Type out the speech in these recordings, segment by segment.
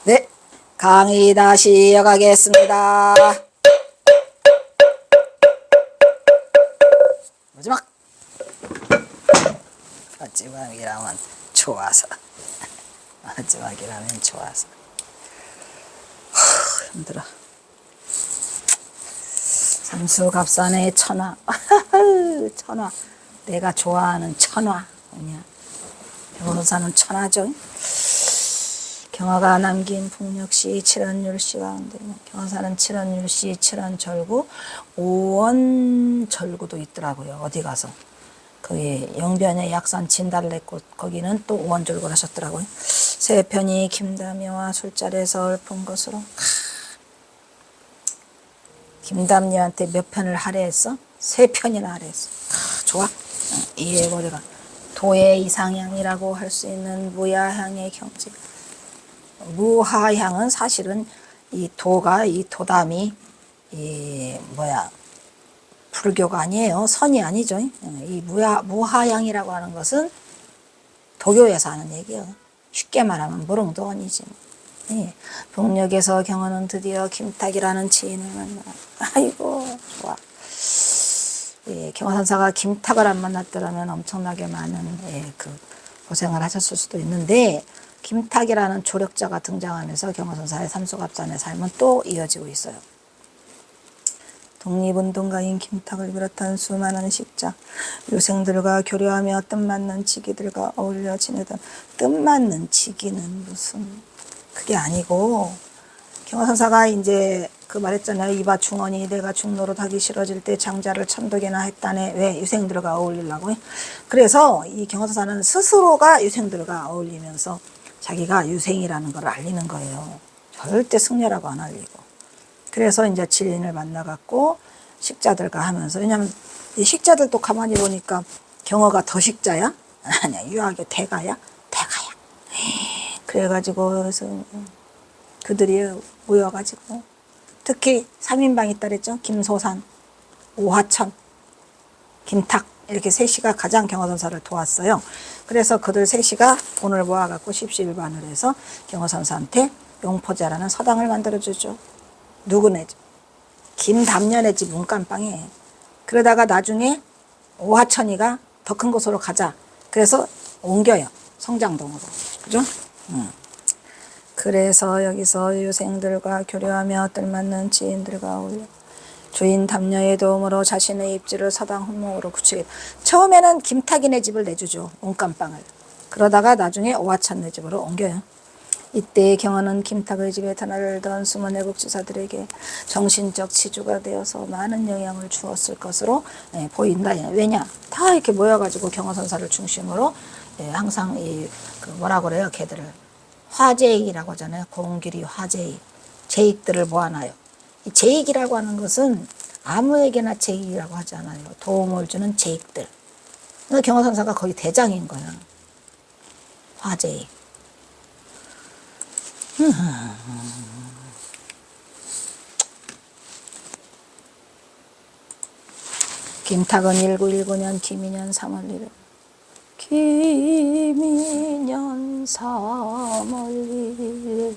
네, 강의 다시 이어가겠습니다. 마지막이라면 좋아서. 마지막이라면 좋아서. 힘들어. 삼수갑산의 천화. 천화. 내가 좋아하는 천화. 뭐냐. 변호사는 천하죠. 경화가 남긴 풍력시 칠원율시 가운데 경화사는 칠원율시 칠원절구 오원절구도 있더라고요. 어디 가서 거기 영변의 약산 진달래꽃 거기는 또 오원절구를 하셨더라고요. 세 편이 김담녀와 술자리에서 읊은 것으로 김담녀한테 몇 편을 할애했어? 세 편이나 할애했어. 좋아. 이해해버려라. 도의 이상향이라고 할 수 있는 무야향의 경지. 무하향은 사실은 이 도가 이 도담이 이 뭐야 불교가 아니에요. 선이 아니죠. 이 무하향이라고 하는 것은 도교에서 하는 얘기예요. 쉽게 말하면 무릉도원이지. 예. 북녘에서 경화는 드디어 김탁이라는 지인을 만나. 아이고 좋아. 예, 경화선사가 김탁을 안 만났더라면 엄청나게 많은 그 고생을 하셨을 수도 있는데 김탁이라는 조력자가 등장하면서 경화선사의 삼수갑산의 삶은 또 이어지고 있어요. 독립운동가인 김탁을 비롯한 수많은 식자, 유생들과 교류하며 뜻맞는 지기들과 어울려 지내던 뜻맞는 지기는 무슨 그게 아니고 경화선사가 이제 그 말했잖아요. 이봐 중언이 내가 중노릇 하기 싫어질 때 장자를 천덕이나 했다네. 왜? 유생들과 어울리려고. 그래서 이 경화선사는 스스로가 유생들과 어울리면서 자기가 유생이라는 걸 알리는 거예요. 절대 승려라고 안 알리고. 그래서 이제 지인을 만나갖고 식자들과 하면서 왜냐면 이 식자들도 가만히 보니까 경화가 더 식자야? 아니야. 유학의 대가야? 대가야. 그래가지고 그래서 그들이 모여가지고 특히 3인방 있다 그랬죠. 김소산, 오화천, 김탁 이렇게 셋이가 가장 경화선사를 도왔어요. 그래서 그들 셋이가 돈을 모아갖고 십시일반을 해서 경화선사한테 용포자라는 서당을 만들어주죠. 누구네 집? 김담년의 집 문간방에. 그러다가 나중에 오화천이가 더 큰 곳으로 가자. 그래서 옮겨요. 성장동으로. 그죠? 그래서 여기서 유생들과 교류하며 뜻맞는 지인들과 어울려 주인 담녀의 도움으로 자신의 입지를 서당 훈목으로 굳히게. 처음에는 김탁이네 집을 내주죠. 온감방을. 그러다가 나중에 오화천네 집으로 옮겨요. 이때 경화는 김탁의 집에 터널던 숨은 애국지사들에게 정신적 지주가 되어서 많은 영향을 주었을 것으로 보인다. 왜냐? 다 이렇게 모여가지고 경화선사를 중심으로 항상 그 뭐라 그래요? 걔들을 화제익이라고 하잖아요. 공길이 화제익. 제익들을 모아놔요. 이 제익이라고 하는 것은 아무에게나 제익이라고 하지 않아요. 도움을 주는 제익들. 경화선사가 거의 대장인 거야. 화제익. 김탁은 1919년 김인년 3월 1일 김인년 3월 1일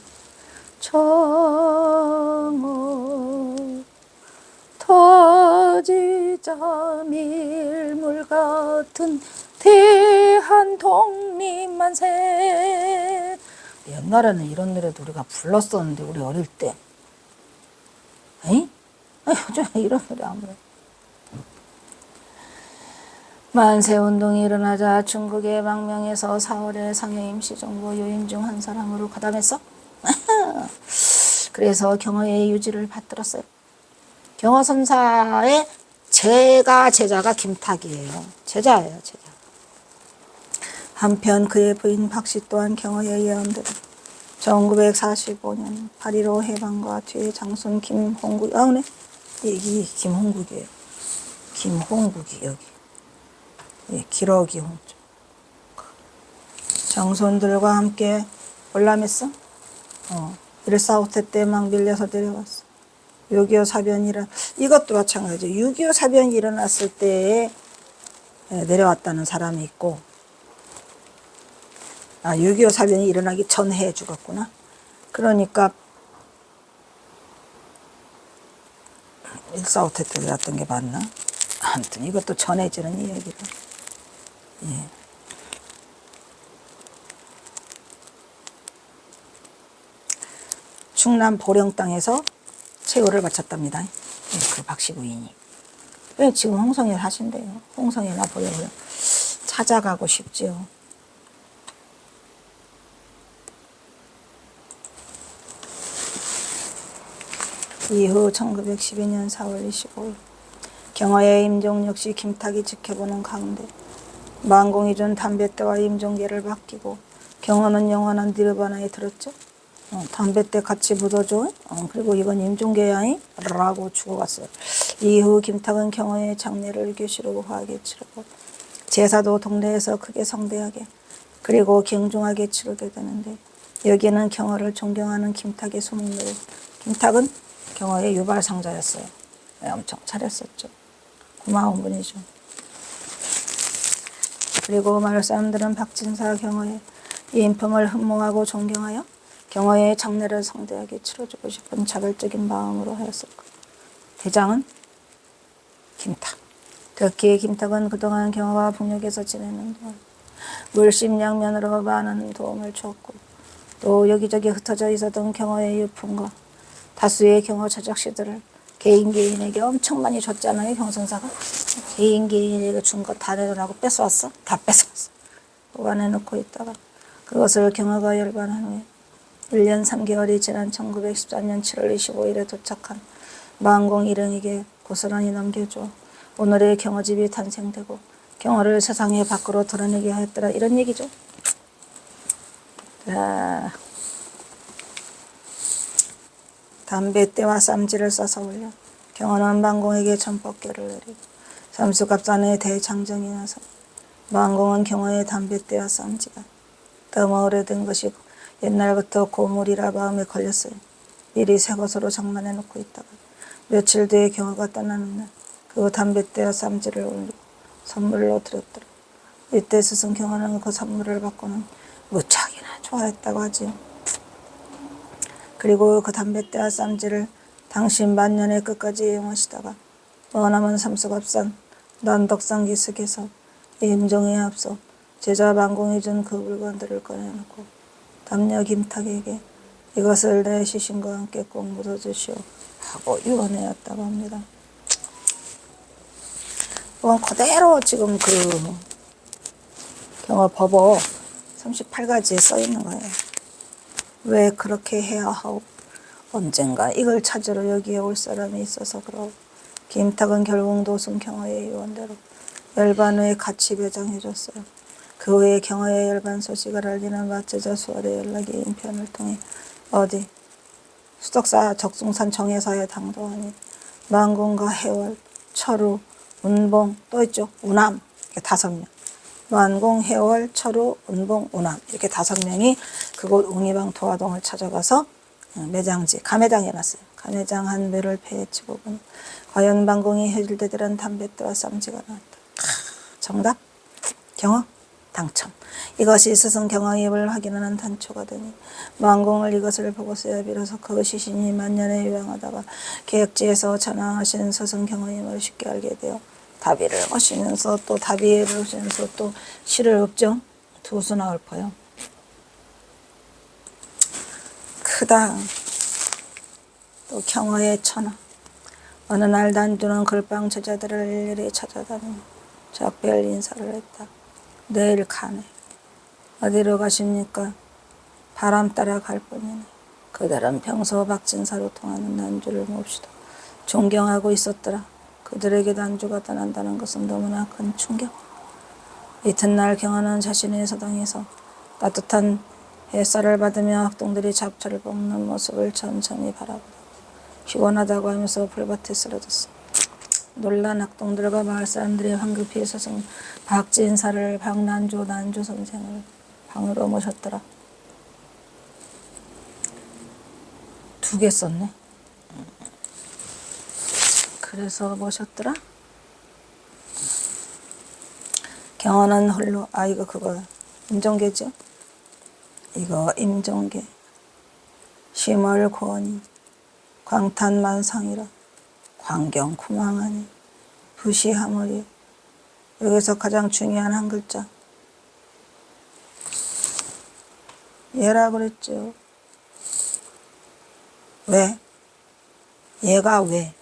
정오 터지자 밀물 같은 대한 독립만세. 옛날에는 이런 노래도 우리가 불렀었는데 우리 어릴 때. 에이? 요즘 이런 노래 안 불러. 만세운동이 일어나자 중국의 망명에서 4월에 상해임시정부 요인 중 한 사람으로 가담했어. 그래서 경화의 유지를 받들었어요. 경화선사의 제자가 김탁이에요. 제자예요. 제자. 한편 그의 부인 박씨 또한 경화의 예언대로 1945년 8.15 해방과 뒤에 장손 김홍국, 그래? 이 김홍국이에요. 김홍국이 여기. 예, 기러기 홍조. 장손들과 함께 월남했어? 1.4.5태 때 막 밀려서 내려왔어. 6.25 사변이 이것도 마찬가지죠. 6.25 사변이 일어났을 때에 내려왔다는 사람이 있고, 6.25 사변이 일어나기 전 해에 죽었구나. 그러니까 일사후퇴 때 왔던 게 맞나? 아무튼 이것도 전해지는 이야기라. 예. 충남 보령 땅에서 최후를 바쳤답니다. 예, 그 박씨 부인이. 왜 지금 홍성에 사신대요? 홍성이나 보령을 찾아가고 싶지요. 이후 1912년 4월 25일 경화의 임종 역시 김탁이 지켜보는 가운데 만공이 준 담뱃대와 임종계를 맡기고 경화는 영원한 니르바나에 들었죠. 담뱃대 같이 묻어줘. 그리고 이건 임종계야이 라고 죽어갔어요. 이후 김탁은 경화의 장례를 교시로 화하게 치르고 제사도 동네에서 크게 성대하게 그리고 경중하게 치르게 되는데 여기에는 경화를 존경하는 김탁의 소문으로 김탁은 경화의 유발상자였어요. 엄청 잘했었죠. 고마운 분이죠. 그리고 마을 사람들은 박진사 경화의 이 인품을 흠모하고 존경하여 경화의 장례를 성대하게 치러주고 싶은 자발적인 마음으로 하였을 거예요. 대장은 김탁. 특히 김탁은 그동안 경화와 북녘에서 지내는 동안 물심양면으로 많은 도움을 주었고 또 여기저기 흩어져 있었던 경화의 유품과 다수의 경화 저작시들을 개인에게 엄청 많이 줬잖아요. 경선사가. 개인에게 준 거 다 내놓으라고 뺏어왔어? 다 뺏어왔어. 보관해놓고 있다가 그것을 경화가 열반한 후에 1년 3개월이 지난 1914년 7월 25일에 도착한 만공 일행에게 고스란히 넘겨줘 오늘의 경화집이 탄생되고 경화를 세상에 밖으로 드러내게 하였더라. 이런 얘기죠. 자, 담뱃대와 쌈지를 싸서 올려 경화는 만공에게 전법계를 내리고 삼수갑산의 대장정이 나서 만공은 경화의 담뱃대와 쌈지가 너무 오래된 것이 옛날부터 고물이라 마음에 걸렸어요. 미리 새 것으로 장만해 놓고 있다가 며칠 뒤에 경화가 떠나는 날 그 담뱃대와 쌈지를 올리고 선물로 드렸더라. 이때 스승 경화는 그 선물을 받고는 무척이나 좋아했다고 하지요. 그리고 그 담뱃대와 쌈지를 당신 만년의 끝까지 이용하시다가 머나먼 삼수갑산 난덕산 기슭에서 임종에 앞서 제자 만공이 준 그 물건들을 꺼내놓고 담녀 김탁에게 이것을 내 시신과 함께 꼭 묻어주시오 하고 유언하였다고 합니다. 이건 그대로 지금 그 경화법어 38가지에 써 있는 거예요. 왜 그렇게 해야 하고 언젠가 이걸 찾으러 여기에 올 사람이 있어서 그러고 김탁은 결국 노승 경화의 유언대로 열반 후에 같이 배장해줬어요. 그 후에 경화의 열반 소식을 알리는 마제자 수월의 연락이 인편을 통해 어디 수덕사 적숭산 정예사에 당도하니 만공과 해월, 철우, 운봉 또 있죠. 우남 이렇게 5명. 만공, 해월, 철우, 운봉, 우남 이렇게 5명이 그곳 웅이방 도화동을 찾아가서 매장지 감회장 해놨어요. 감회장 한 배를 패치고 보니 과연 만공이 해질대들은 담뱃대와 쌈지가 나왔다. 정답 경화 당첨. 이것이 스승 경화의 입을 확인하는 단초가 되니 만공을 이것을 보고서야 비로소 그 시신이 만년에 유양하다가 계획지에서 전하하신 스승 경화임을 쉽게 알게 되어 다비를 하시면서 또 다비를 하시면서 또 시를 읊죠. 두 수나 읊어요. 크다. 또 경화의 천하. 어느 날 단주는 글방 제자들을 일일이 찾아다니며 작별 인사를 했다. 내일 가네. 어디로 가십니까? 바람 따라 갈 뿐이네. 그들은 평소 박진사로 통하는 난주를 몹시도 존경하고 있었더라. 그들에게 난주가 떠난다는 것은 너무나 큰 충격. 이튿날 경화는 자신의 서당에서 따뜻한 햇살을 받으며 학동들이 잡초를 뽑는 모습을 천천히 바라보다 피곤하다고 하면서 풀밭에 쓰러졌어. 놀란 학동들과 마을 사람들이 황급히 스승 박진사를 박난조 난조 선생을 방으로 모셨더라. 2개 썼네. 그래서 모셨더라. 경화는 홀로 이거 그거 임종계죠. 이거 임종계. 심월권이 광탄만상이라 광경쿠망하니 부시하머리. 여기서 가장 중요한 한 글자 얘라 그랬죠. 왜? 얘가 왜?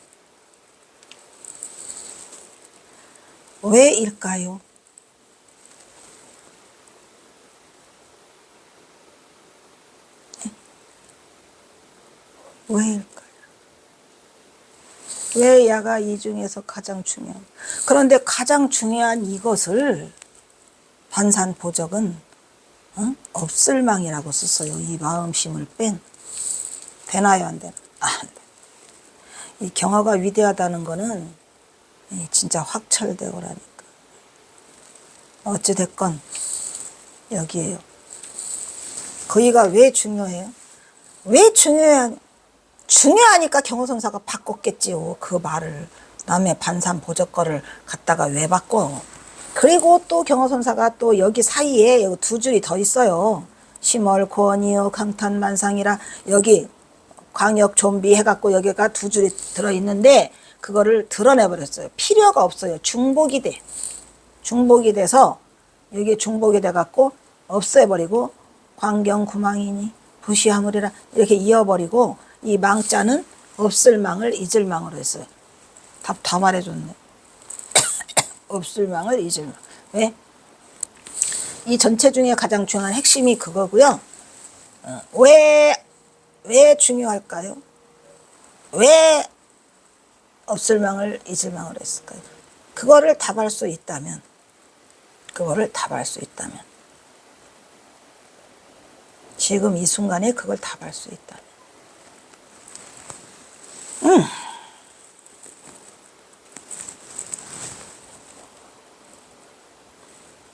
왜일까요? 왜일까요? 왜 야가 이 중에서 가장 중요한? 그런데 가장 중요한 이것을 반산보적은 없을망이라고 썼어요. 이 마음심을 뺀. 되나요, 안 되나? 안 돼. 이 경어가 위대하다는 거는 진짜 확철대오라니까. 어찌됐건 여기에요. 거기가 왜 중요해요? 왜 중요하니까 경호선사가 바꿨겠지요. 그 말을. 남의 반산보적 거를 갖다가 왜 바꿔? 그리고 또 경호선사가 또 여기 사이에 여기 두 줄이 더 있어요. 심월권이요 강탄만상이라 여기 광역 좀비 해갖고 여기가 두 줄이 들어있는데 그거를 드러내버렸어요. 필요가 없어요. 중복이 돼. 중복이 돼서 여기 중복이 돼갖고 없애버리고 광경구망이니 부시하물이라 이렇게 이어버리고 이 망자는 없을 망을 잊을 망으로 했어요. 답 다 말해줬네. 없을 망을 잊을 망. 왜? 이 전체 중에 가장 중요한 핵심이 그거고요. 왜 중요할까요? 왜 없을 망을 잊을 망으로 했을까요? 그거를 답할 수 있다면 지금 이 순간에 그걸 답할 수 있다면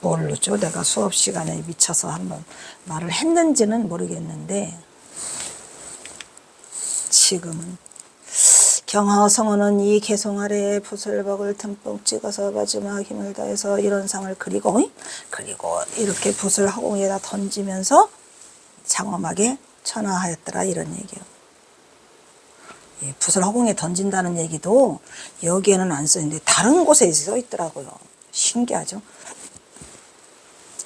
모르죠. 내가 수업 시간에 미쳐서 한번 말을 했는지는 모르겠는데 지금은 경하성어는 이 개송 아래에 붓을벅을 듬뿍 찍어서 마지막 힘을 다해서 이런 상을 그리고 이렇게 붓을 허공에다 던지면서 장엄하게 천하하였더라 이런 얘기예요. 붓을 허공에 던진다는 얘기도 여기에는 안 써있는데 다른 곳에 써 있더라고요. 신기하죠.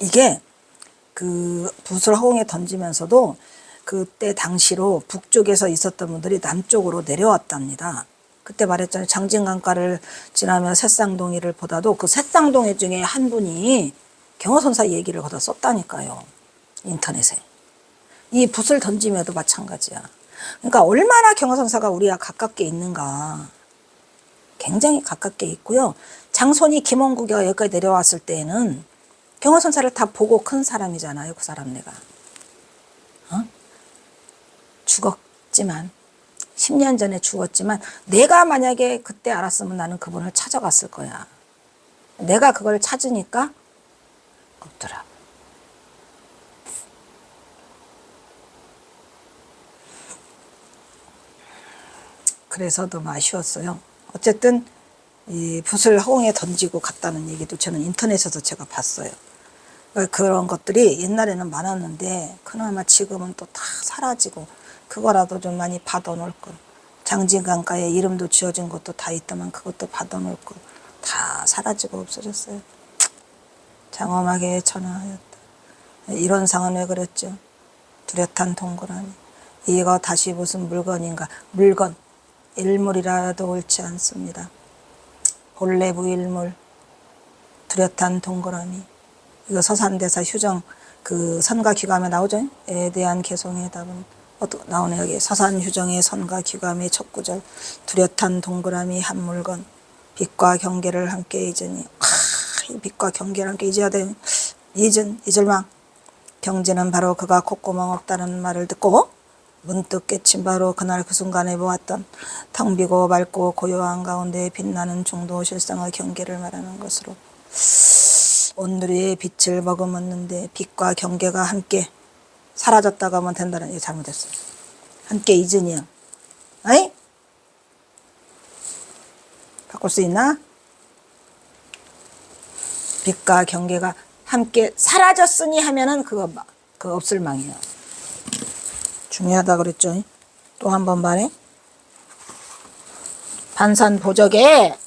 이게 그 붓을 허공에 던지면서도 그때 당시로 북쪽에서 있었던 분들이 남쪽으로 내려왔답니다. 그때 말했잖아요. 장진강가를 지나면 새쌍동이를 보다도 그 새쌍동이 중에 한 분이 경호선사 얘기를 거기다 썼다니까요. 인터넷에. 이 붓을 던지면도 마찬가지야. 그러니까 얼마나 경호선사가 우리와 가깝게 있는가. 굉장히 가깝게 있고요. 장손이 김원국이가 여기까지 내려왔을 때에는 경호선사를 다 보고 큰 사람이잖아요. 그 사람 내가. 죽었지만 10년 전에 죽었지만 내가 만약에 그때 알았으면 나는 그분을 찾아갔을 거야. 내가 그걸 찾으니까 없더라. 그래서 너무 아쉬웠어요. 어쨌든 이 붓을 허공에 던지고 갔다는 얘기도 저는 인터넷에서 제가 봤어요. 그런 것들이 옛날에는 많았는데 그나마 지금은 또 다 사라지고 그거라도 좀 많이 받아놓을 걸. 장진강가에 이름도 지어진 것도 다 있다만 그것도 받아놓을 걸. 다 사라지고 없어졌어요. 장엄하게 천하하였다. 이런 상은 왜 그랬죠? 뚜렷한 동그라미. 이거 다시 무슨 물건인가. 물건. 일물이라도 옳지 않습니다. 본래 부일물. 뚜렷한 동그라미. 이거 서산대사 휴정 그 선가 귀감에 나오죠? 에 대한 개송의 답은 나오네. 여기 서산휴정의 선가 귀감의 첫 구절. 뚜렷한 동그라미 한 물건. 빛과 경계를 함께 잊으니. 이 빛과 경계를 함께 잊어야 돼. 잊을망. 경지는 바로 그가 콧구멍 없다는 말을 듣고 문득 깨친 바로 그날 그 순간에 보았던 텅 비고 맑고 고요한 가운데 빛나는 중도 실상의 경계를 말하는 것으로 온누리의 빛을 머금었는데 빛과 경계가 함께 사라졌다고 하면 된다는 얘기 잘못했어요. 함께 잊으니요. 아이? 바꿀 수 있나? 빛과 경계가 함께 사라졌으니 하면은 그거 없을 망이에요. 중요하다 그랬죠. 또 한 번 말해. 반산보적에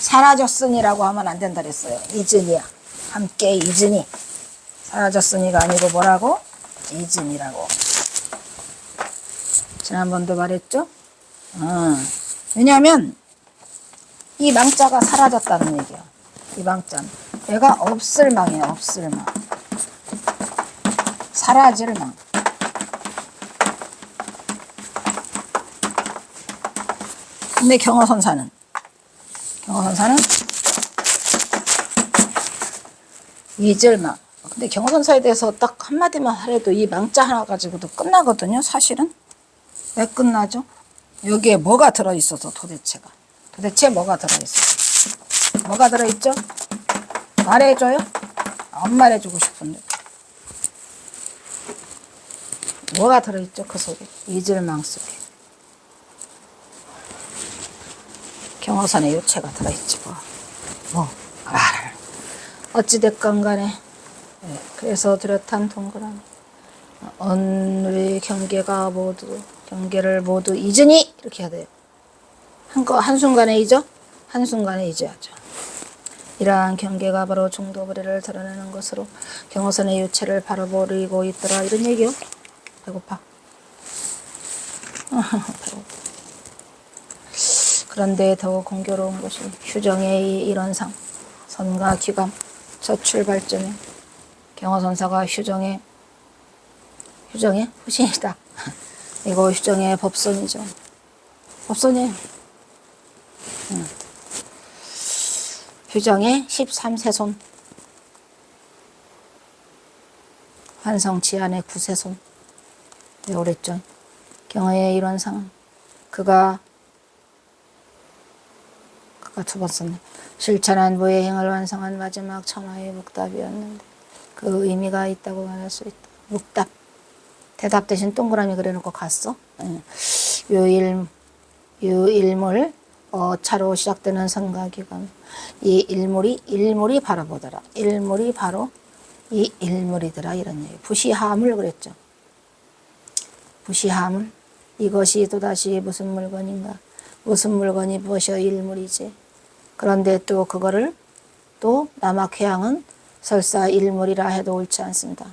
사라졌으니라고 하면 안 된다 그랬어요. 이즈니야. 함께 이즈니. 사라졌으니가 아니고 뭐라고? 이즈니라고. 지난번도 말했죠? 왜냐하면 이 망자가 사라졌다는 얘기야. 이 망자는. 얘가 없을 망이야. 없을 망. 사라질 망. 근데 경어선사는 잊을 망. 근데 경어선사에 대해서 딱 한마디만 하래도 이 망자 하나 가지고도 끝나거든요. 사실은. 왜 끝나죠? 여기에 뭐가 들어있어서 도대체가. 도대체 뭐가 들어있어? 뭐가 들어있죠? 말해줘요? 안 말해주고 싶은데. 뭐가 들어있죠? 그 속에. 이질망 속에. 경어선의 유체가 들어있지 뭐. 어찌됐건 간에. 네, 그래서 뚜렷한 동그라미. 우리 경계를 모두 잊으니 이렇게 해야 돼요. 한순간에 잊어? 한순간에 잊어야죠. 이러한 경계가 바로 중도거리를 드러내는 것으로 경어선의 유체를 바로 버리고 있더라. 이런 얘기요. 배고파. 그런데 더욱 공교로운 것이 휴정의 일원상 선과 귀감 첫 출발점에 경어선사가 휴정의 후신이다. 이거 휴정의 법손이죠. 법손이에요. 휴정의 13세손 환성치안의 9세손. 왜 그랬죠? 경어의 일원상 그가 두 번 썼네. 실천한 무의 행을 완성한 마지막 천하의 묵답이었는데 그 의미가 있다고 말할 수 있다. 묵답. 대답 대신 동그라미 그려놓고 갔어. 유일물 차로 시작되는 선과기감. 이 일물이 바로 뭐더라. 일물이 바로 이 일물이더라. 이런 얘기. 부시하물 그랬죠. 부시하물. 이것이 또다시 무슨 물건인가. 무슨 물건이 무엇이여 일물이지. 그런데 또 그거를 또 남학회양은 설사 일물이라 해도 옳지 않습니다.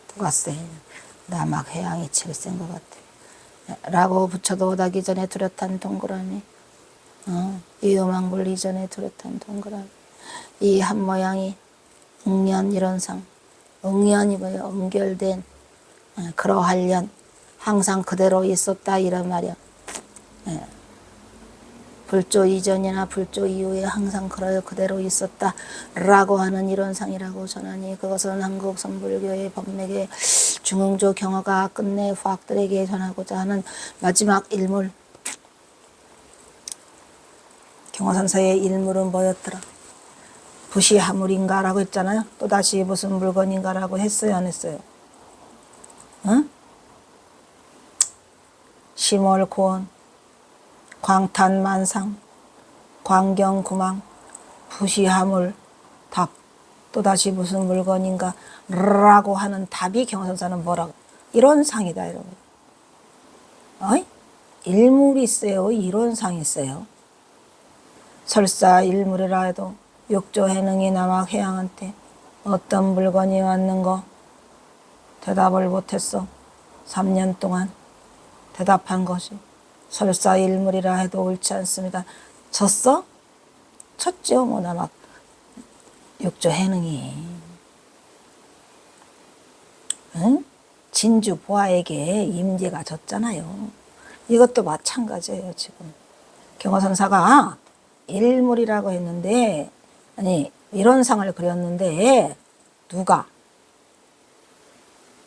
누가 쎄. 남학회양이 제일 센 것 같아. 라고 붙여도 오다기 전에 뚜렷한 동그라미. 이 음악물 이전에 뚜렷한 동그라미. 이 한 모양이 응연 이론상. 응연이 뭐예요? 응결된 그러하련 항상 그대로 있었다 이런 말이야. 불조 이전이나 불조 이후에 항상 그대로 있었다 라고 하는 이론상이라고 전하니 그것은 한국 선불교의 법맥의 중흥조 경어가 끝내 후학들에게 전하고자 하는 마지막 일물. 경어선사의 일물은 뭐였더라? 부시하물인가 라고 했잖아요. 또다시 무슨 물건인가 라고 했어요 안 했어요? 응? 심월고원 광탄만상, 광경구망, 부시하물, 답. 또다시 무슨 물건인가 라고 하는 답이 경어선사는 뭐라고? 이론상이다. 이런 거. 일물이 있어요. 이론상이 있어요. 설사 일물이라 해도 육조해능이 남학회양한테 어떤 물건이 왔는거 대답을 못했어. 3년 동안 대답한 것이 설사 일물이라 해도 옳지 않습니다. 쳤어? 쳤죠. 남학 육조해능이. 응? 진주 보아에게 임재가 졌잖아요. 이것도 마찬가지예요. 지금 경어선사가 일물이라고 했는데 이론상을 그렸는데 누가?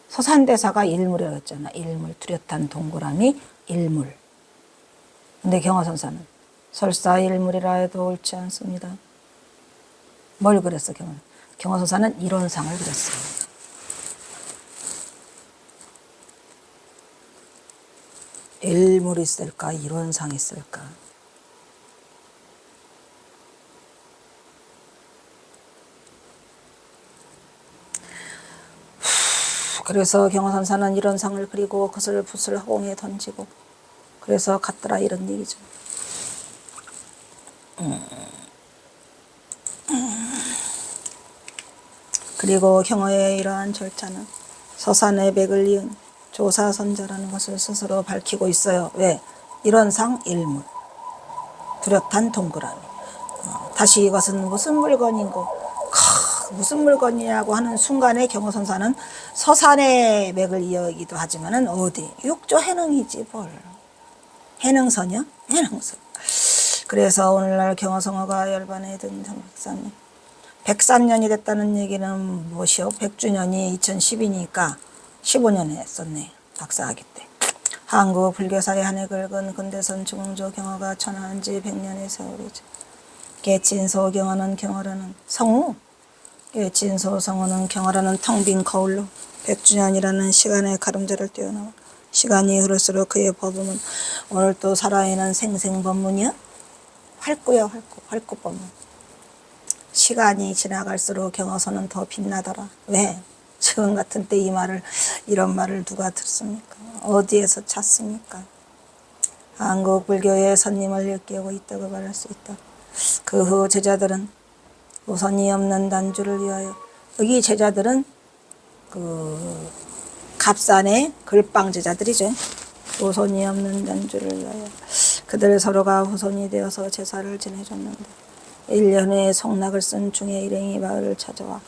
서산대사가 일물이라고 했잖아. 일물, 뚜렷한 동그라미 일물. 근데 경어선사는 설사 일물이라 해도 옳지 않습니다. 뭘 그랬어? 경어선사는 이론상을 그렸어요. 일물이 있을까? 이론상이 있을까? 그래서 경허선사는 이런 상을 그리고 그것을 붓을 허공에 던지고 그래서 갔더라 이런 얘기죠. 그리고 경허의 이러한 절차는 서산의 백을 이은 조사선자라는 것을 스스로 밝히고 있어요. 왜? 이런 상 일물 뚜렷한 동그라미. 다시 이것은 무슨 물건인고 무슨 물건이냐고 하는 순간에 경허선사는 서산의 맥을 이어기도 하지만은 어디 육조 해능이지 뭘. 해능선이요? 해능선. 그래서 오늘날 경허성어가 열반에 든 103년. 103년이 됐다는 얘기는 무엇이요? 100주년이 2010이니까 15년에 썼네. 박사학위 때. 한국 불교사의 한해 긁은 근대선 중흥조 경허가 천하한 지 100년의 세월이죠. 깨친소 경허는 경허라는 성우. 깨친소 성우는 경허라는 텅 빈 거울로 100주년이라는 시간의 가름자를 띄워넣어 시간이 흐를수록 그의 법음은 오늘 또 살아있는 생생법문이야? 활구야 활구법문. 시간이 지나갈수록 경허선은 더 빛나더라. 왜? 지금 같은 때 이런 말을 누가 듣습니까? 어디에서 찾습니까? 한국 불교의 선님을 일깨우고 있다고 말할 수 있다. 그 후 제자들은 우선이 없는 단주를 위하여 여기 제자들은 그 갑산의 글빵 제자들이죠. 후손이 없는 단주를 위하여 그들 서로가 후손이 되어서 제사를 지내줬는데 1년에 성낙을 쓴 중에 일행이 마을을 찾아와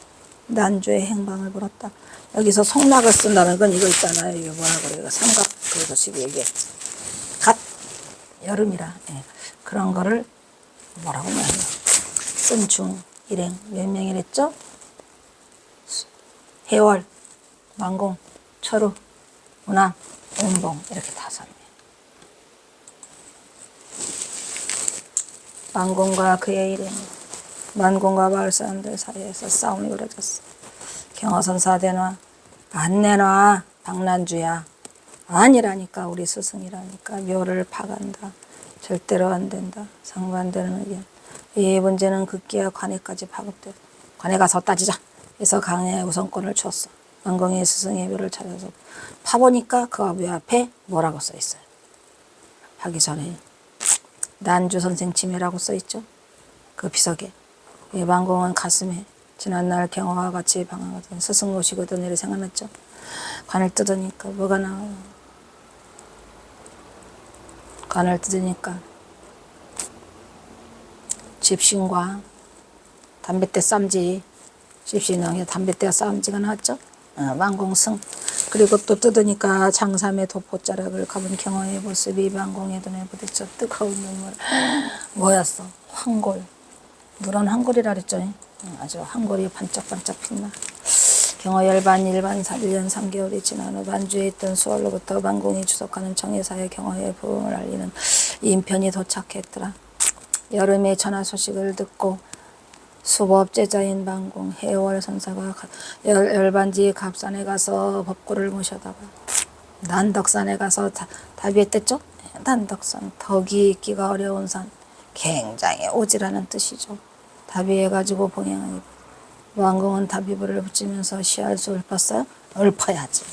난주의 행방을 물었다. 여기서 성낙을 쓴다는 건 이거 있잖아요. 이거 뭐라 그래요? 이거 삼각 그것이 이게 갓 여름이라 그런 거를 뭐라고 말해요? 쓴 중 일행 몇 명이랬죠? 해월, 만공, 철우, 운암, 운봉 이렇게 5명. 만공과 그의 일행, 만공과 마을 사람들 사이에서 싸움이 벌어졌어. 경허선사 대놔, 안 내놔, 박난주야. 아니라니까 우리 스승이라니까 묘를 파간다. 절대로 안 된다. 상반되는 의견. 이 문제는 급기야 관에까지 파급돼. 관에 가서 따지자. 그래서 강에 우선권을 줬어. 만공의 스승의 묘를 찾아서 파보니까 그 묘 앞에 뭐라고 써 있어요. 하기 전에 난주 선생 지매라고 써 있죠. 그 비석에. 만공은 가슴에 지난날 경화와 같이 방황하던 스승 모시고던 일이 생각났죠. 관을 뜯으니까 뭐가 나와요. 관을 뜯으니까 집신과 담뱃대 쌈지, 집신왕의 담뱃대와 쌈지가 나왔죠. 만공승. 그리고 또 뜯으니까 장삼의 도포자락을 감은 경화의 모습이 만공의 눈에 부딪혀 뜨거운 눈물. 뭐였어? 황골. 누런 황골이라 그랬죠. 아주 황골이 반짝반짝 빛나. 경화 열반 1년 3개월이 지난 후 반주에 있던 수월로부터 만공이 주석하는 정예사의 경화의 부흥을 알리는 인편이 도착했더라. 여름의 전하 소식을 듣고 수법 제자인 만공 해월 선사가 열반지 갑산에 가서 법구를 모셔다가 난덕산에 가서 답의했댔죠. 난덕산 덕이 있기가 어려운 산, 굉장히 오지라는 뜻이죠. 답의해가지고 봉행하니 만공은 답의불을 붙이면서 시할수 읊었어요. 읊어야지.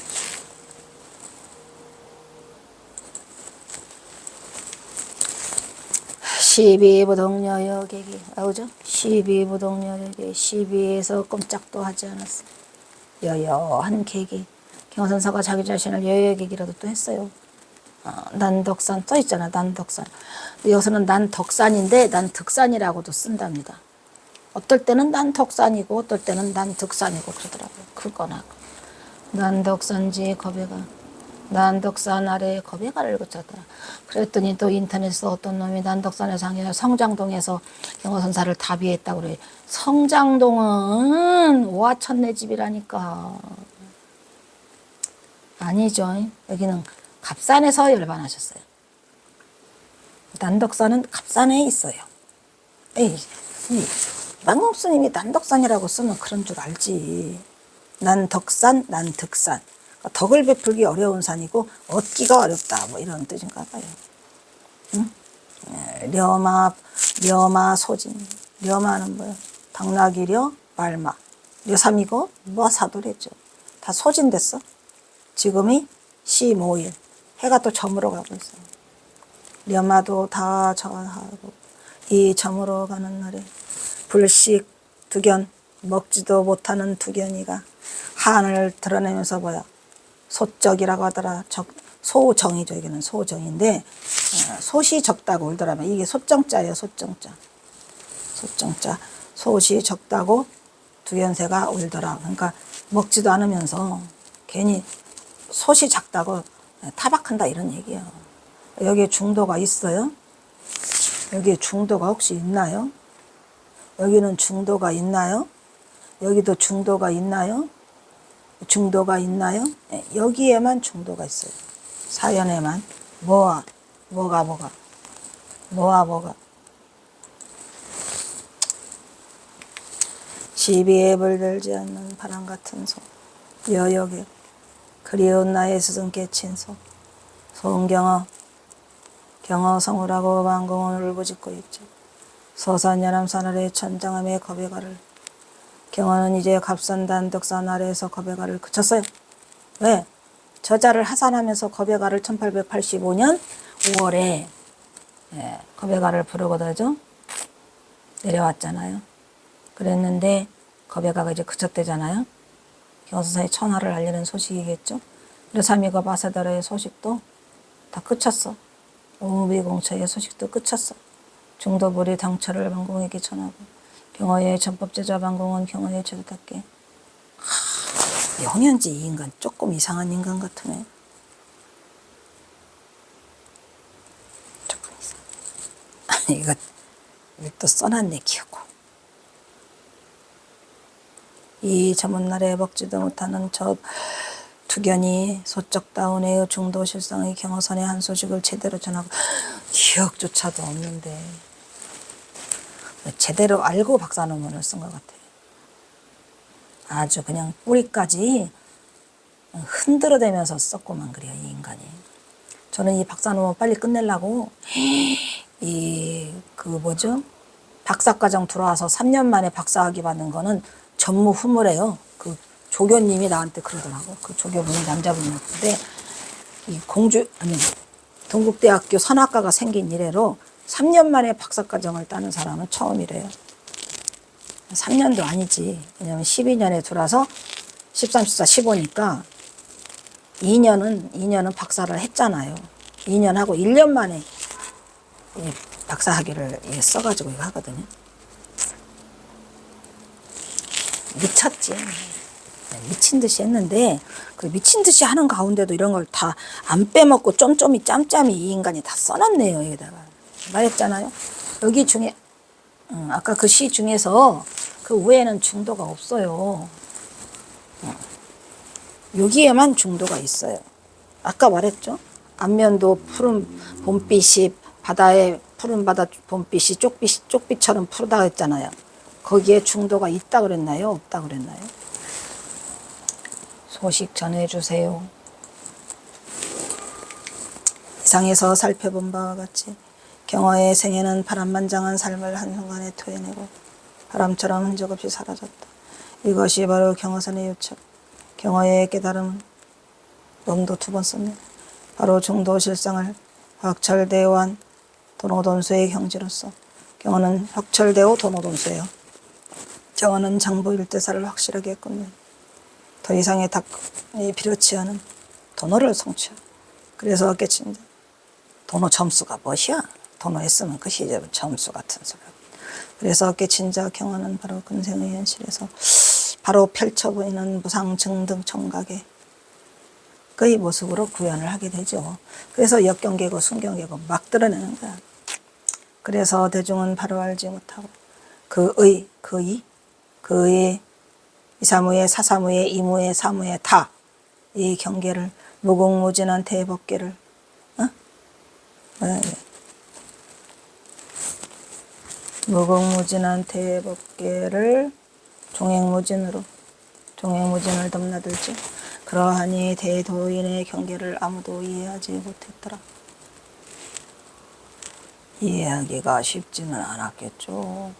시비부동여여객이 나오죠? 시비부동여여객. 시비에서 꼼짝도 하지 않았어. 여여한 객이. 경허선사가 자기 자신을 여여객이라도 또 했어요. 난덕산 써 있잖아. 난덕산. 여기서는 난덕산인데 난득산이라고도 쓴답니다. 어떨 때는 난덕산이고 어떨 때는 난득산이고 그러더라고요. 그거나. 난덕산지 겁에가. 난덕산 아래에 겁에가를 붙였더라. 그랬더니 또 인터넷에서 어떤 놈이 난덕산의 상해 성장동에서 경허선사를 답의했다고 그래. 성장동은 오하천내 집이라니까. 아니죠. 여기는 갑산에서 열반하셨어요. 난덕산은 갑산에 있어요. 만공 스님이 난덕산이라고 쓰면 그런 줄 알지. 난덕산, 난득산. 덕을 베풀기 어려운 산이고 얻기가 어렵다. 뭐 이런 뜻인가 봐요. 응? 려마 소진. 려마는 뭐예요? 당나귀려 말마. 려삼이고 뭐 사도랬죠. 다 소진됐어. 지금이 15일. 해가 또 저물어 가고 있어요. 려마도 다 저하고 이 저물어 가는 날에 불식 두견, 먹지도 못하는 두견이가 한을 드러내면서 뭐야? 소적이라고 하더라. 소정이죠. 여기는 소정인데 솥이 적다고 울더라면 이게 소정자예요. 소정자. 소정자. 솥이 적다고 두견새가 울더라. 그러니까 먹지도 않으면서 괜히 솥이 작다고 타박한다 이런 얘기예요. 여기에 중도가 있어요? 여기에 중도가 혹시 있나요? 여기는 중도가 있나요? 여기도 중도가 있나요? 중도가 있나요? 여기에만 중도가 있어요. 사연에만. 뭐가. 시비에 물들지 않는 바람 같은 소. 여역에 그리운 나의 스승 깨친 소. 소은경어. 경어성우라고 만공을 울부짖고 있죠. 서산연암산 아래 천장함의 겁에가를. 경어는 이제 갑산단 덕산 아래에서 겁에가를 그쳤어요. 왜? 저자를 하산하면서 겁에가를 1885년 5월에 겁에가를 부르거든요. 내려왔잖아요. 그랬는데 겁에가가 이제 그쳤대잖아요. 경서사의 천하를 알리는 소식이겠죠. 르사미거 바세다르의 소식도 다 그쳤어. 오미공처의 소식도 그쳤어. 중도불이 당처를 반공에게 전하고 경어의 전법제자 반공은 경어의 제도답게. 영현지 이 인간 조금 이상한 인간 같으네. 조금 이상. 아니 이거 또 써놨네 기억고. 이 저문날에 먹지도 못하는 저 두견이 소쩍다운의 중도 실상의 경어선의 한 소식을 제대로 전하고 기억조차도 없는데 제대로 알고 박사 논문을 쓴 것 같아요. 아주 그냥 뿌리까지 흔들어대면서 썼고만 그래요 이 인간이. 저는 이 박사 논문 빨리 끝내려고 박사과정 들어와서 3년 만에 박사학위 받는 거는 전무후무래요. 그 조교님이 나한테 그러더라고. 그 조교분이 남자분이었는데 동국대학교 선학과가 생긴 이래로 3년 만에 박사과정을 따는 사람은 처음이래요. 3년도 아니지. 왜냐면 12년에 들어와서 13, 14, 15니까 2년은 박사를 했잖아요. 2년 하고 1년 만에 박사학위를 써가지고 이거 하거든요. 미쳤지. 미친 듯이 했는데 그 미친 듯이 하는 가운데도 이런 걸 다 안 빼먹고 쫌쫌이 짬짬이 이 인간이 다 써놨네요. 여기다가 말했잖아요. 여기 중에 아까 그 시 중에서 그 위에는 중도가 없어요. 여기에만 중도가 있어요. 아까 말했죠. 안면도 푸른 봄빛이 바다에 푸른 바다 봄빛이 쪽빛처럼 푸르다 했잖아요. 거기에 중도가 있다 그랬나요? 없다 그랬나요? 소식 전해주세요. 이상에서 살펴본 바와 같이 경어의 생애는 바람만장한 삶을 한순간에 토해내고 바람처럼 흔적 없이 사라졌다. 이것이 바로 경어선의 유착. 경어의 깨달음은 놈도 2번 썼네. 바로 중도실상을 확철대오한 도노돈수의 경지로서 경어는 확철대오 도노돈수예요. 경어는 장보일대사를 확실하게 했군요. 더 이상의 닭이 필요치 않은 도노를 성취하고 그래서 깨친다. 도노 점수가 무엇이야? 도노 했으면 그 시절 점수 같은 소리. 그래서 깨친 자 경어는 바로 근생의 현실에서 바로 펼쳐 보이는 무상증등 청각의 그의 모습으로 구현을 하게 되죠. 그래서 역경계고 순경계고 막 드러내는 거야. 그래서 대중은 바로 알지 못하고 그의 이사무의 사사무의 이무의 사무의 다 이 경계를 무궁무진한 대법계를 무궁무진한 대법계를 종횡무진을 덤나들지 그러하니 대도인의 경계를 아무도 이해하지 못했더라. 이해하기가 쉽지는 않았겠죠.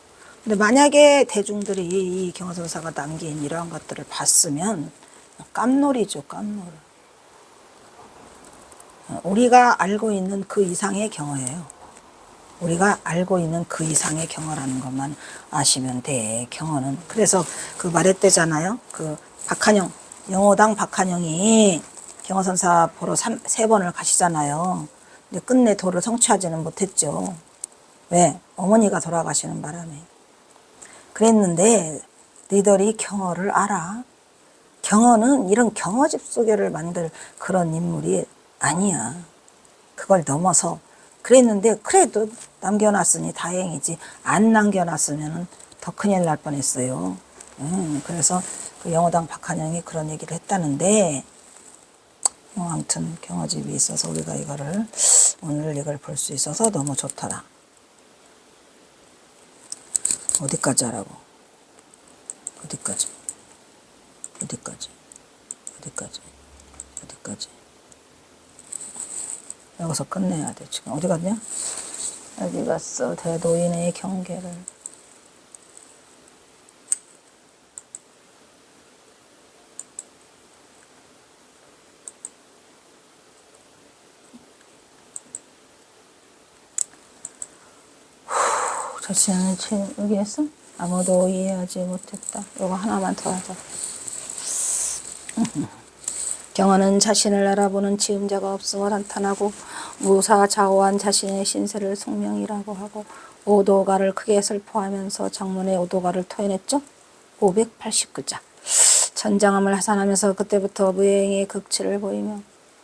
근데 만약에 대중들이 이 경어선사가 남긴 이러한 것들을 봤으면 깜놀이죠, 깜놀. 우리가 알고 있는 그 이상의 경어예요. 우리가 알고 있는 그 이상의 경어라는 것만 아시면 돼. 경어는. 그래서 그 말했대잖아요. 그 박한영, 영어당 박한영이 경어선사 보러 3번을 가시잖아요. 근데 끝내 도를 성취하지는 못했죠. 왜? 어머니가 돌아가시는 바람에. 그랬는데 너희들이 경어를 알아? 경어는 이런 경어집소개를 만들 그런 인물이 아니야. 그걸 넘어서 그랬는데 그래도 남겨놨으니 다행이지 안 남겨놨으면 더 큰일 날 뻔했어요. 그래서 그 영어당 박한영이 그런 얘기를 했다는데 아무튼 경어집이 있어서 우리가 이거를 오늘 이걸 볼 수 있어서 너무 좋더라. 어디까지 하라고? 어디까지? 어디까지? 어디까지? 어디까지? 여기서 끝내야 돼. 지금 어디 갔냐? 어디 갔어? 대도인의 경계를. 자신은 여기 했어? 아무도 이해하지 못했다. 이거 하나만 더 하자. 경어는 자신을 알아보는 지음자가 없음을 한탄하고 무사좌오한 자신의 신세를 숙명이라고 하고 오도가를 크게 슬퍼하면서 장문의 오도가를 토해냈죠. 589자. 전장함을 하산하면서 그때부터 무행의 극치를 보이며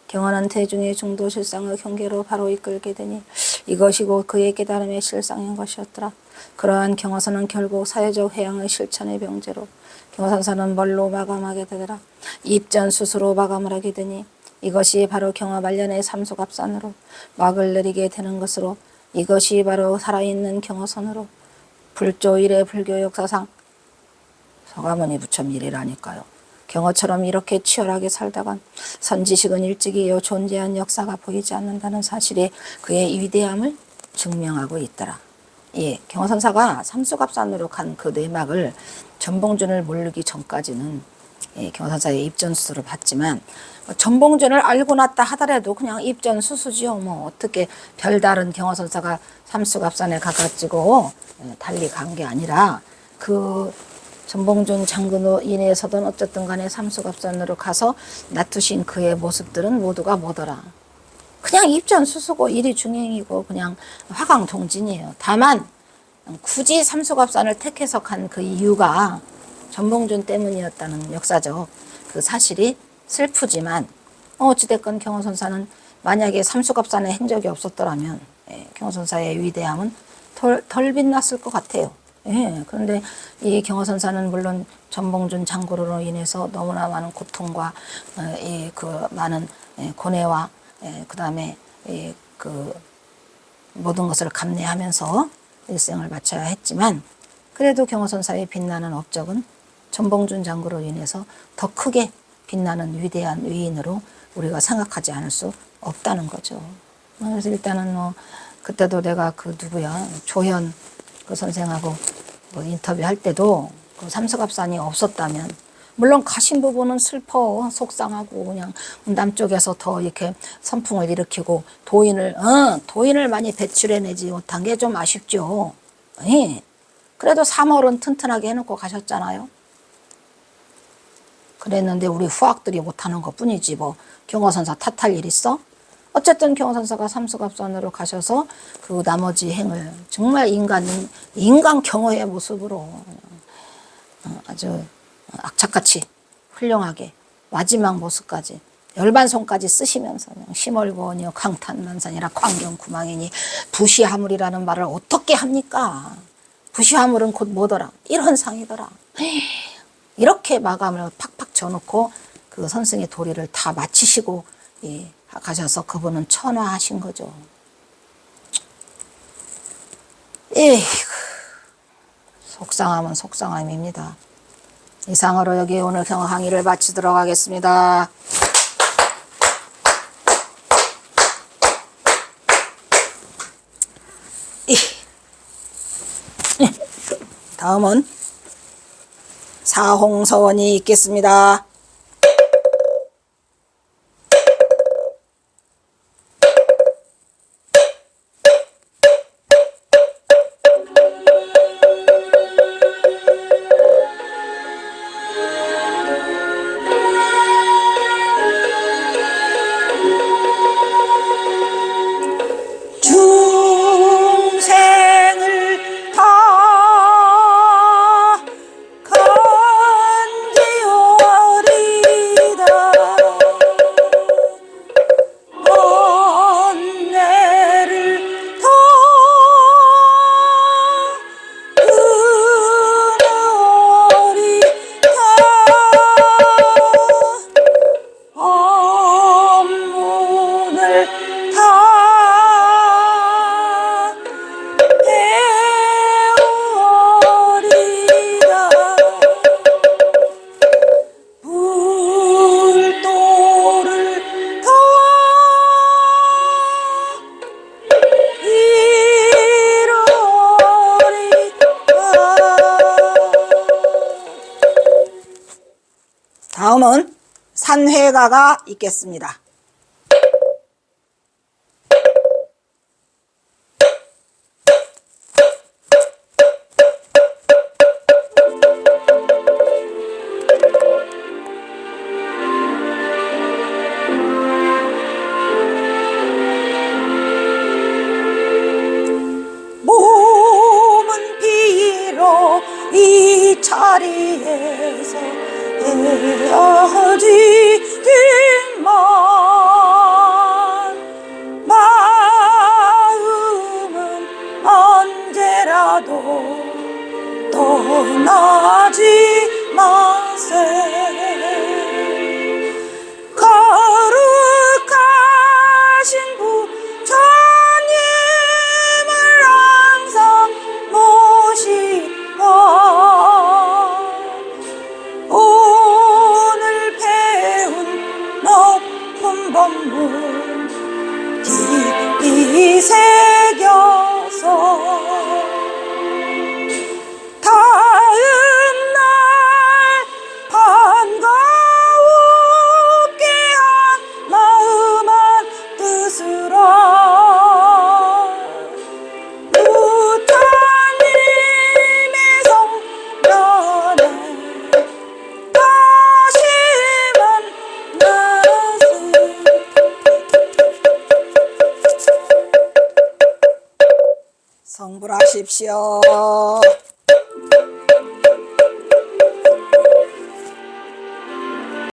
경원한 대중의 중도 실상의 경계로 바로 이끌게 되니 이것이 곧 그의 깨달음의 실상인 것이었더라. 그러한 경어선은 결국 사회적 회양의 실천의 병제로 경어선사는 뭘로 마감하게 되더라. 입전 수수로 마감을 하게 되니 이것이 바로 경어 말년의 삼수갑산으로 막을 내리게 되는 것으로 이것이 바로 살아있는 경어선으로 불조 일의 불교 역사상 서가모니 부처님 일이라니까요. 경어처럼 이렇게 치열하게 살다간 선지식은 일찍이 존재한 역사가 보이지 않는다는 사실이 그의 위대함을 증명하고 있더라. 예, 경어선사가 삼수갑산으로 간 그 내막을 전봉준을 모르기 전까지는 경어선사의 입전수수를 봤지만 전봉준을 알고 났다 하더라도 그냥 입전수수지요. 뭐 어떻게 별다른 경어선사가 삼수갑산에 가가지고 달리 간 게 아니라 그 전봉준 장군으로 인해서든 어쨌든 간에 삼수갑산으로 가서 나투신 그의 모습들은 모두가 뭐더라. 그냥 입전수수고 일이중행이고 그냥 화강동진이에요. 다만 굳이 삼수갑산을 택해서 간 그 이유가 전봉준 때문이었다는 역사적 그 사실이 슬프지만 어찌됐건 경어선사는 만약에 삼수갑산의 행적이 없었더라면 경어선사의 위대함은 덜 빛났을 것 같아요. 예, 그런데 이 경어선사는 물론 전봉준 장군으로 인해서 너무나 많은 고통과 그 많은 고뇌와 그 다음에 그 모든 것을 감내하면서 일생을 마쳐야 했지만 그래도 경어선사의 빛나는 업적은 전봉준 장군으로 인해서 더 크게 빛나는 위대한 위인으로 우리가 생각하지 않을 수 없다는 거죠. 그래서 일단은 뭐 그때도 내가 그 누구야 조현 그 선생하고 뭐 인터뷰할 때도 그 삼수갑산이 없었다면 물론 가신 부분은 슬퍼 속상하고 그냥 남쪽에서 더 이렇게 선풍을 일으키고 도인을 많이 배출해내지 못한 게 좀 아쉽죠. 예. 그래도 3월은 튼튼하게 해놓고 가셨잖아요. 그랬는데 우리 후학들이 못하는 것 뿐이지 뭐 경어선사 탓할 일 있어? 어쨌든 경어선사가 삼수갑산으로 가셔서 그 나머지 행을 정말 인간 경어의 모습으로 아주 악착같이 훌륭하게 마지막 모습까지 열반송까지 쓰시면서 심얼고원이여 강탄난산이라 광경구망이니 부시하물이라는 말을 어떻게 합니까? 부시하물은 곧 뭐더라? 이런 상이더라. 이렇게 마감을 팍팍 져놓고 그 선승의 도리를 다 마치시고 가셔서 그분은 천화하신 거죠. 에이, 속상함은 속상함입니다. 이상으로 여기 오늘 경어 강의를 마치도록 하겠습니다. 다음은 사홍서원이 있겠습니다. 다음은 산회가가 있겠습니다. 몸은 비로 이 자리에서 헤어지지만 마음은 언제라도 떠나지 마세. 거룩하신 부처님을 항상 모시고 오늘 배운 높은 법문 깊이 새겨서 다음날 반가우게 한 마음만 뜻으로 부처님의 성전에 다시 만나세. 성불하십시오.